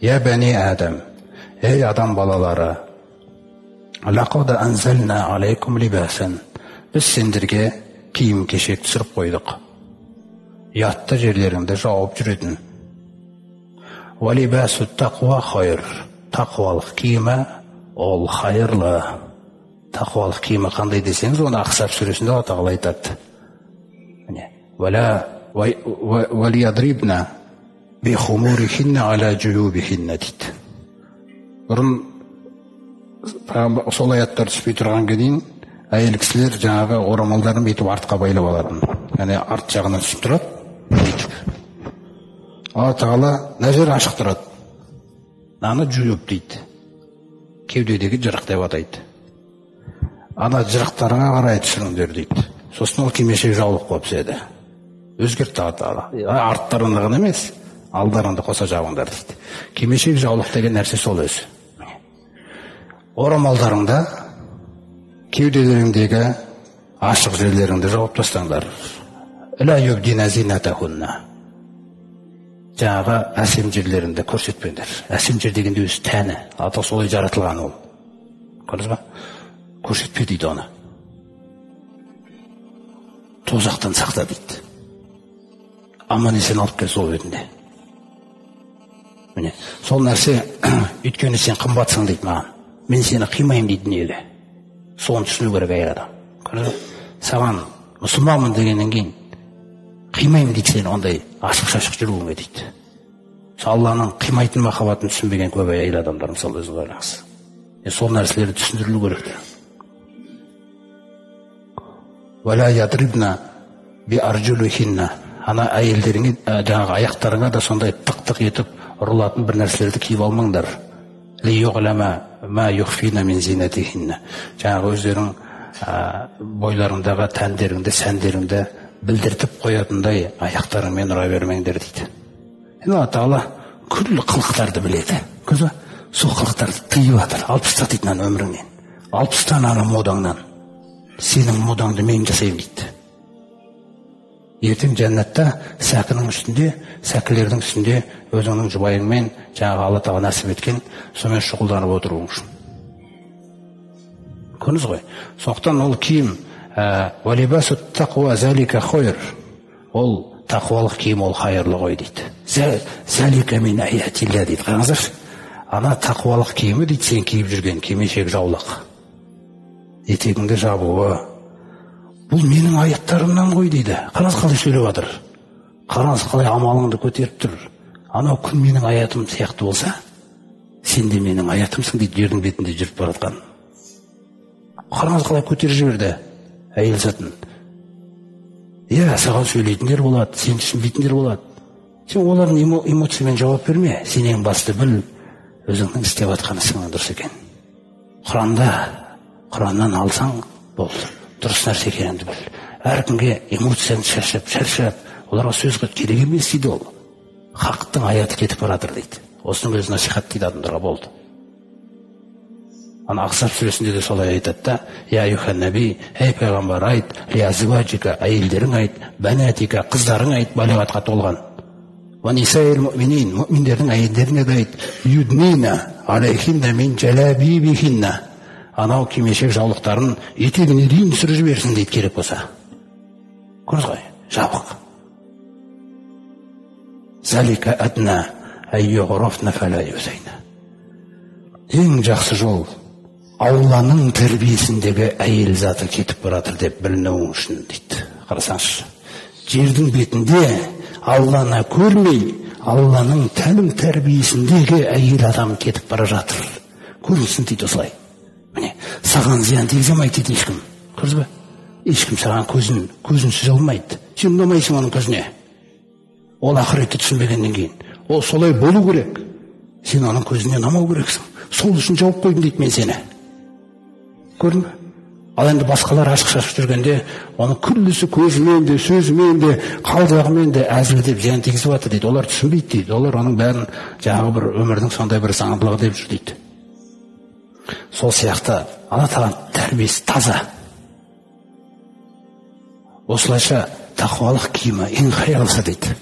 Я бәни Адам, ей адам балалары, лақад анзална алейкум либасан. Біз сендерге киім кешек түсіріп қойдық. Ятты жерлеріңді жауып жүретін. Ва либасу тақуа хайр. Тақуалық киімі ол хайырлы. Тақуалық киімі қандай десеңіз, оны Ахзаб сүресінде Алла Тағала айтады. Ва лиядрибна бихумурихинна аля джуюбихинна дейді. Бұрын сол аяттар түспей тұрғанға дейін әйел кісілер жаңағы орамалдарын бүйтіп артқа байлап алатын. Яғни арт жағынан түсіп тұрады. Алла Тағала мына жер ашық тұрады. Аны жуюб дейді. Кеудедегі жырық деп атайды. Ана жырықтарыңа қарай түсіріңдер дейді. Сосын ол кимешек жаулық болып түседі. Өзгертті Алла Тағала. Арттарында ғана емес, алдарында қоса жабыңдар дейді. Кимешек жаулық деген нәрсе сол өзі. Орамалдарыңда кеуделеріңдегі ашық жерлеріңді жауып тастаңдар. Ла юбдина зинатахунна. Жаңағы әсем жерлеріңді көрсетпеңдер. Әсем жер дегенде өзі тәні. Ата солай жаратылған ол. Көрдіңіз ба? Көрсетпе дейді оны. Тозақтан сақта дейді. Аман есен алып кел сол бетінде. Міне, сол нәрсе, өйткені сен қымбатсың дейді маған. Мен сені қимаймын дейді неге. Соны түсіну керек әйел адам. Көрдіңіз ба? Саған мұсылманмын дегеннен кейін қимаймын дейді сені ондай ашық-шашық жүруіңе дейді. Алланың қимайтын махаббатын түсінбеген көп әйел адамдар мысалы өзіңіз ойлаңыз. Сол нәрселерді түсіндірілу керек. Вала ядрибна би арджулухинна. Ана әйелдеріңе жаңағы аяқтарыңа да сондай тық-тық етіп ұрылатын бір нәрселерді киіп алмаңдар. Ли юғлама ма юхфина мин зинатихинна. Жаңағы өздерің бойларыңдағы тәндеріңді, сәндеріңді білдіртіп қоятындай аяқтарыңмен ұра бермеңдер дейді. Алла Тағала күллі қылықтарды біледі. Көрдіңіз ба? Сол қылықтарды тыйып жатыр. Алып таста дейді мына өміріңнен. Алып таста ана модаңнан. Сенің модаңды мен жасаймын дейді. Ертең жәннатта сәкінің үстінде, сәкілердің үстінде өзіңнің жұбайыңмен жаңағы Алла Тағала нәсіп еткен сонымен шұғылданып отыруың үшін. Көрдіңіз ғой? Сондықтан ол киім валибасу тақуа залика хойр. Ол тақуалық киім ол хайырлы ғой дейді. Залика мин аятилля дейді. Қараңыздаршы. Ана тақуалық киімі дейді сен киіп жүрген кимешек жаулық. Етегіңді жабуы. Бұл менің аяттарымнан ғой дейді. Қараңыз қалай сөйлеп жатыр. Қараңыз қалай амалыңды көтеріп тұр. Анау күн менің аятым сияқты болса, сен де менің аятымсың дейді жердің бетінде жүріп баратқан. Қараңыз қалай көтеріп жіберді әйел затын. Саған сөйлейтіндер болады, сен түсінбейтіндер болады. Сен олардың эмоциямен жауап берме. Сен ең басты біл, өзіңнің істеп жатқан ісіңнің дұрыс екен. Құраннан алсаң болды. Дұрыс нәрсе екеніңді біл. Әркімге эмоцияны шаршап, оларға сөз керек емес дейді ол. Хақтың аяты кетіп баратыр дейді. Осының өзі насихат дейді адамдарға болды. Ана Ахзаб сүресінде де солай айтады да, я айюхан наби, ей пайғамбар айт, ли азваджика, әйелдерің айт, банатика, қыздарың айт, балиғатқа толған. Ва нисаил муъминин, муъминдердің әйелдеріне де айт, юднина алейхинна мин джалабибихинна. Анау кимешек жаулықтарын етегіне дейін түсіріп жіберсін дейді керек болса. Көрдіңіз ғой? Жабық. Залика адна айюғрофна фала юзайна. Ең жақсы жол Алланың тәрбиесіндегі әйел заты кетіп баратыр деп білінуің үшін дейді. Қарасаңызшы. Жердің бетінде Алланы көрмей, Алланың тәлім тәрбиесіндегі әйел адам кетіп бара жатыр. Көрінсін дейді осылай. Міне, саған зиян тигіземейді дейді ешкім. Көрдіңіз бе? Ешкім саған көзін сүзе алмайды. Сен ұнамайсың оның көзіне. Ол ақыретті түсінбегеннен кейін. Ол солай болу керек. Сен оның көзіне ұнамау керексің. Сол үшін жауып қойдым дейді мен сені. Көрдің бе? Ал енді басқалар ашық-шашық жүргенде, оның күллісі көзімен де, сөзімен де, қалдағымен де әзілдеп зиян тигізіп жатыр дейді. Олар түсінбейді дейді. Олар оның бәрін жаңағы бір өмірдің сондай бір заңдылығы деп жүр дейді. Сол сияқты Алла Тағаланың тәрбиесі таза. Осылайша тақуалық киімі ең хайырлысы дейді.